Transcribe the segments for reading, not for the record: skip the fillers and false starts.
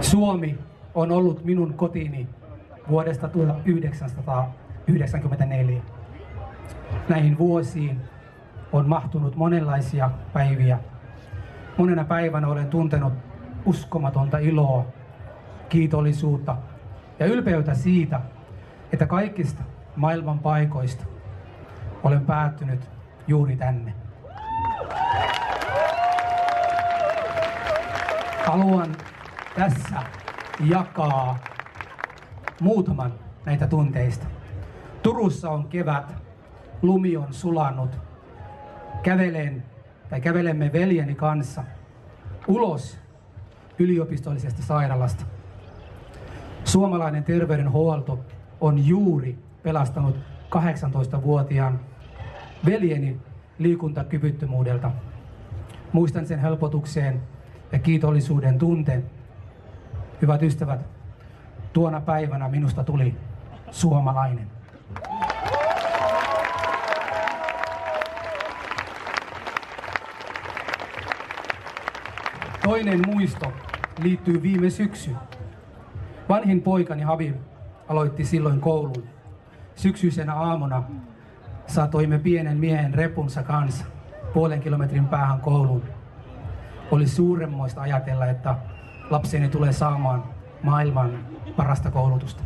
Suomi on ollut minun kotini vuodesta 1994. Näihin vuosiin on mahtunut monenlaisia päiviä. Monena päivänä olen tuntenut uskomatonta iloa, kiitollisuutta ja ylpeyttä siitä, että kaikista maailman paikoista olen päättynyt juuri tänne. Haluan tässä jakaa muutaman näitä tunteista. Turussa on kevät, lumi on sulanut. Kävelemme veljeni kanssa ulos yliopistollisesta sairaalasta. Suomalainen terveydenhuolto on juuri pelastanut 18-vuotiaan veljeni liikuntakyvyttömyydeltä. Muistan sen helpotukseen ja kiitollisuuden tunteen. Hyvät ystävät, tuona päivänä minusta tuli suomalainen. Toinen muisto liittyy viime syksyyn. Vanhin poikani Habib aloitti silloin koulun. Syksyisenä aamuna saatoimme pienen miehen repunsa kanssa 0,5 kilometrin päähän kouluun. Oli suuremmoista ajatella, että lapseni tulee saamaan maailman parasta koulutusta.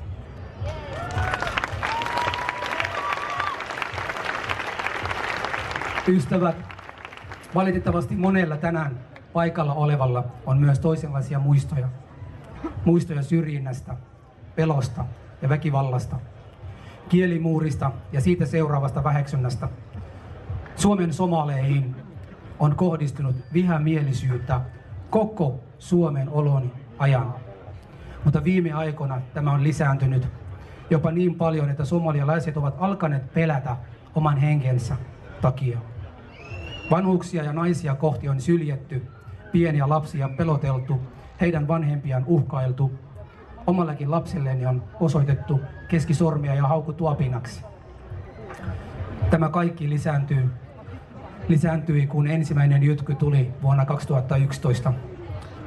Ystävät, valitettavasti monella tänään paikalla olevalla on myös toisenlaisia muistoja. Muistoja syrjinnästä, pelosta ja väkivallasta, kielimuurista ja siitä seuraavasta väheksynnästä. Suomen somaleihin on kohdistunut vihamielisyyttä koko Suomen olon ajan. Mutta viime aikoina tämä on lisääntynyt jopa niin paljon, että somalialaiset ovat alkaneet pelätä oman henkensä takia. Vanhuksia ja naisia kohti on syljetty, pieniä lapsia peloteltu, heidän vanhempiaan uhkailtu. Omallekin lapselleni on osoitettu keskisormia ja haukuttu apinaksi. Tämä kaikki lisääntyi, kun ensimmäinen jytky tuli vuonna 2011.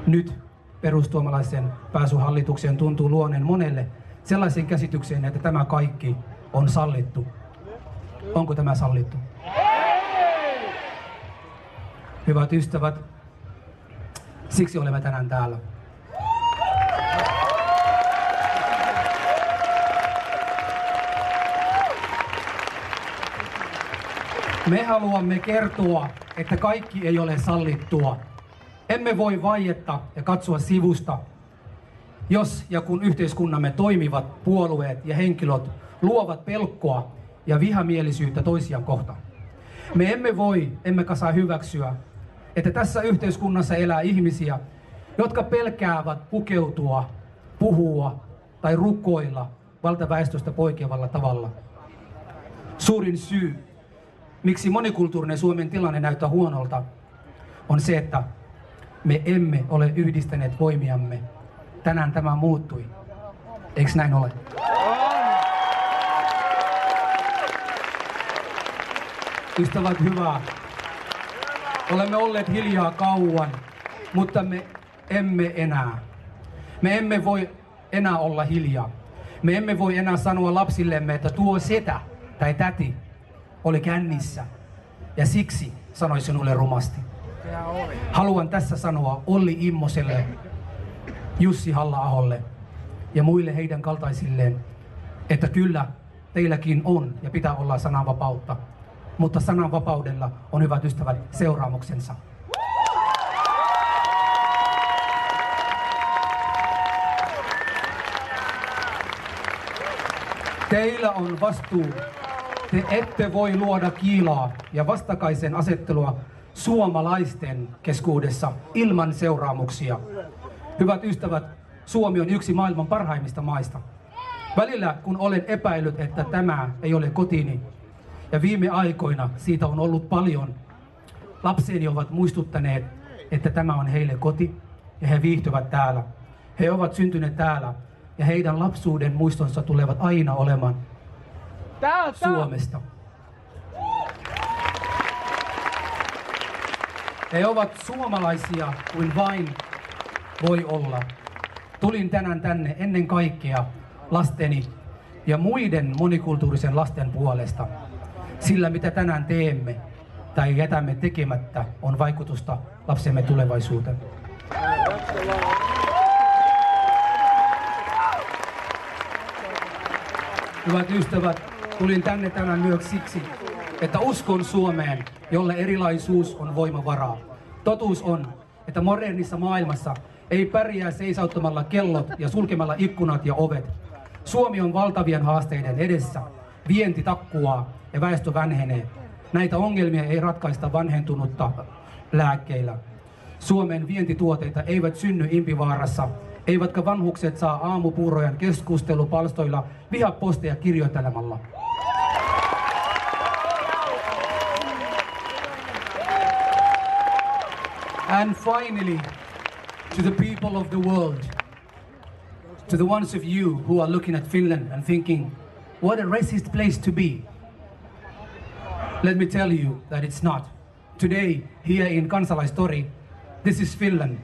Nyt perustuomalaisen pääsy hallitukseen tuntuu luoneen monelle sellaisen käsitykseen, että tämä kaikki on sallittu. Onko tämä sallittu? Hyvät ystävät, siksi olemme tänään täällä. Me haluamme kertoa, että kaikki ei ole sallittua. Emme voi vaieta ja katsoa sivusta, jos ja kun yhteiskunnamme toimivat puolueet ja henkilöt luovat pelkoa ja vihamielisyyttä toisiaan kohtaan. Me emme voi, emmekä saa hyväksyä, että tässä yhteiskunnassa elää ihmisiä, jotka pelkäävät pukeutua, puhua tai rukoilla valtaväestöstä poikkeavalla tavalla. Suurin syy, miksi monikulttuurinen Suomen tilanne näyttää huonolta, on se, että me emme ole yhdistäneet voimiamme. Tänään tämä muuttui. Eikö näin ole? Ystävät, hyvää. Olemme olleet hiljaa kauan, mutta me emme enää. Me emme voi enää olla hiljaa. Me emme voi enää sanoa lapsillemme, että tuo setä tai täti oli kännissä. Ja siksi sanoin sinulle rumasti. Haluan tässä sanoa Olli Immoselle, Jussi Halla-aholle ja muille heidän kaltaisilleen, että kyllä teilläkin on ja pitää olla sananvapautta. Mutta sananvapaudella on, hyvät ystävät, seuraamuksensa. Teillä on vastuu. Te ette voi luoda kiilaa ja vastakkaisen asettelua suomalaisten keskuudessa ilman seuraamuksia. Hyvät ystävät, Suomi on yksi maailman parhaimmista maista. Välillä kun olen epäillyt, että tämä ei ole kotini, ja viime aikoina siitä on ollut paljon, lapseni ovat muistuttaneet, että tämä on heille koti ja he viihtyvät täällä. He ovat syntyneet täällä ja heidän lapsuuden muistonsa tulevat aina olemaan Suomesta. He ovat suomalaisia kuin vain voi olla. tulin tänään tänne ennen kaikkea lasteni ja muiden monikulttuurisen lasten puolesta. Sillä mitä tänään teemme tai jätämme tekemättä on vaikutusta lapsemme tulevaisuuteen. Hyvät ystävät, tulin tänne tänään myös siksi, että uskon Suomeen, jolle erilaisuus on voimavaraa. Totuus on, että modernissa maailmassa ei pärjää seisauttamalla kellot ja sulkemalla ikkunat ja ovet. Suomi on valtavien haasteiden edessä. Vienti takkuaa ja väestö vanhenee. Näitä ongelmia ei ratkaista vanhentunutta lääkkeillä. Suomen vientituotteita eivät synny Impivaarassa, eivätkä vanhukset saa aamupuurojen keskustelupalstoilla vihaposteja kirjoittelemalla. And finally, to the people of the world, to the ones of you who are looking at Finland and thinking, what a racist place to be. Let me tell you that it's not. Today, here in Kansalaistori, this is Finland.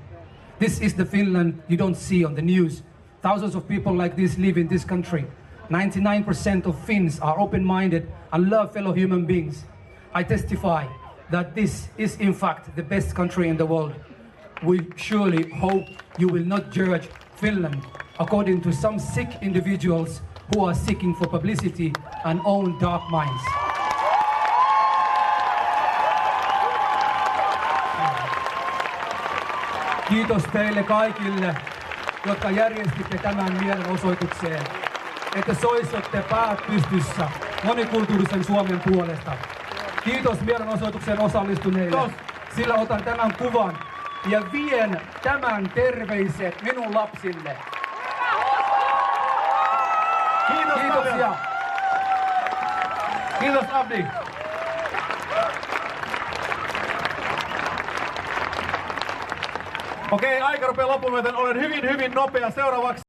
This is the Finland you don't see on the news. Thousands of people like this live in this country. 99% of Finns are open-minded and love fellow human beings. I testify that this is in fact the best country in the world. We surely hope you will not judge Finland according to some sick individuals who are seeking for publicity and own dark minds. Kiitos teille kaikille, jotka järjestitte tämän mielenosoitukseen, että soisotte päät pystyssä monikulttuurisen Suomen puolesta. Kiitos mielenosoitukseen osallistuneille, sillä otan tämän kuvan ja vien tämän terveiset minun lapsille. Kiitoksia. Kiitos Abdi. Okei, aika rupeaa loppuun, joten olen hyvin nopea. Seuraavaksi